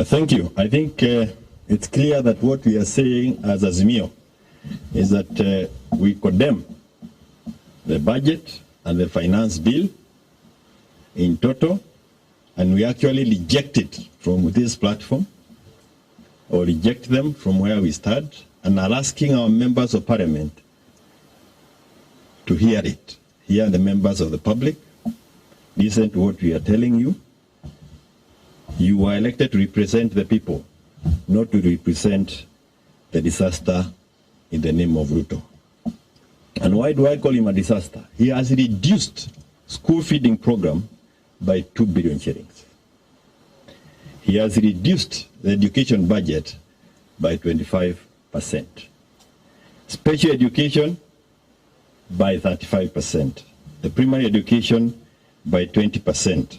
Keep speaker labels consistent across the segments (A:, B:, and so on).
A: Thank you. I think it's clear that what we are saying as Azimio is that we condemn the budget and the finance bill in total, and we actually reject it from this platform, or reject them from where we start, and are asking our members of parliament to hear it, hear the members of the public, listen to what we are telling you. You were elected to represent the people, not to represent the disaster in the name of Ruto. And why do I call him a disaster? He has reduced school feeding program by 2 billion shillings. He has reduced the education budget by 25%. Special education by 35%. The primary education by 20%.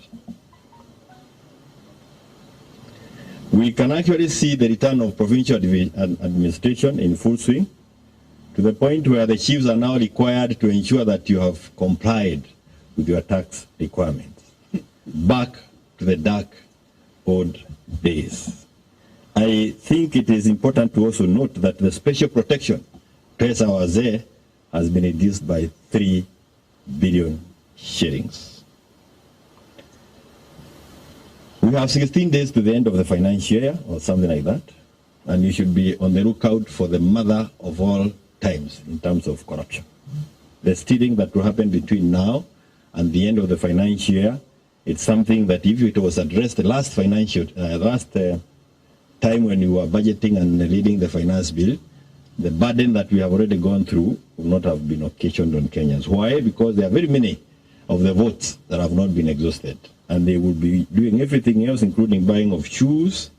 A: We can actually see the return of provincial administration in full swing, to the point where the chiefs are now required to ensure that you have complied with your tax requirements. Back to the dark old days. I think it is important to also note that the special protection, Pesa Wazee, has been reduced by 3 billion shillings. We have 16 days to the end of the financial year, or something like that, and you should be on the lookout for the mother of all times in terms of corruption. The stealing that will happen between now and the end of the financial year, it's something that if it was addressed the last time when you were budgeting and leading the finance bill, the burden that we have already gone through would not have been occasioned on Kenyans. Why? Because there are very many of the votes that have not been exhausted, and they will be doing everything else, including buying of shoes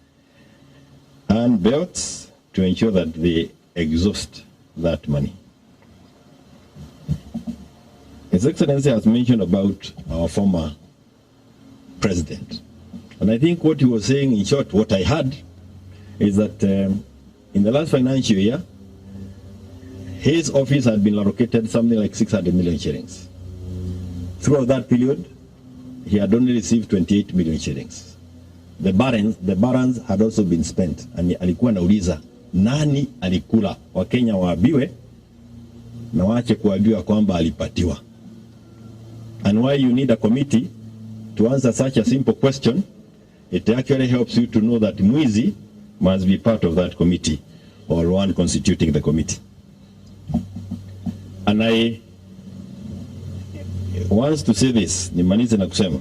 A: and belts, to ensure that they exhaust that money. His Excellency has mentioned about our former president. And I think what he was saying, in short, what I heard, is that in the last financial year, his office had been allocated something like 600 million shillings. Throughout that period, he had only received 28 million shillings. The balance had also been spent. And alikuwa nauliza, nani alikula? Wakenya waabiwe na waache kuambiwa kwamba alipatiwa. And why you need a committee to answer such a simple question, it actually helps you to know that mwizi must be part of that committee, or one constituting the committee. And I want to say this, nimalize na kusema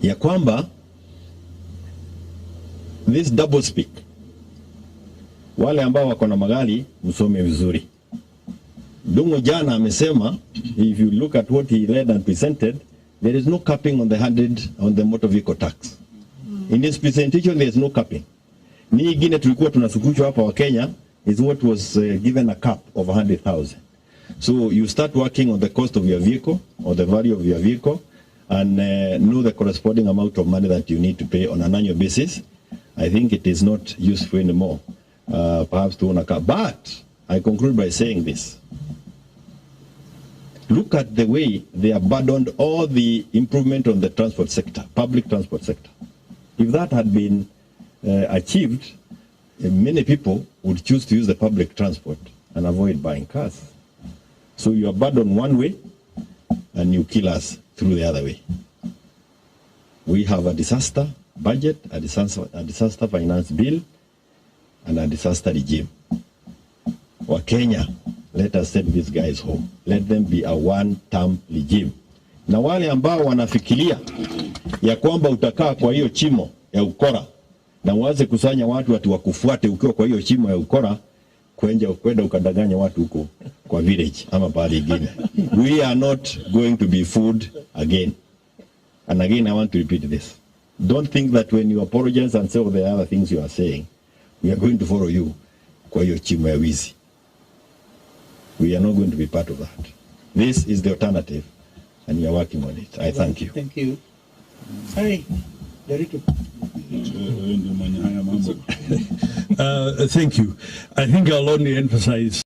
A: ya kwamba this double speak, wale ambao wako na magari msome vizuri. Dungo jana amesema, if you look at what he led and presented, there is no capping on the motor vehicle tax. In his presentation, there is no capping. Ni ingine tulikuwa tunasukushwa hapa wa Kenya is what was given a cap of 100,000. So you start working on the cost of your vehicle, or the value of your vehicle, and know the corresponding amount of money that you need to pay on an annual basis. I think it is not useful anymore, perhaps to own a car. But I conclude by saying this. Look at the way they abandoned all the improvement on the transport sector, public transport sector. If that had been achieved, many people would choose to use the public transport and avoid buying cars. So you abandon one way and you kill us through the other way. We have a disaster budget, a disaster finance bill, and a disaster regime. Wa Kenya, let us send these guys home. Let them be a one-term regime. Na wale ambao wanafikiria ya kwamba utakaa kwa hiyo chimo ya ukora na uanze kusanya watu ati wakufuate ukiwa kwa hiyo chimo ya ukora, kwenda ukadanganya watu huko kwa village ama pahali ingine. We are not going to be fooled again. And again, I want to repeat this. Don't think that when you apologize and say all the other things you are saying, we are going to follow you kwa hiyo chimo ya wizi. We are not going to be part of that. This is the alternative, and we are working on it. I thank you.
B: Thank you. Hi, Derito.
C: Thank you. I think I'll only emphasize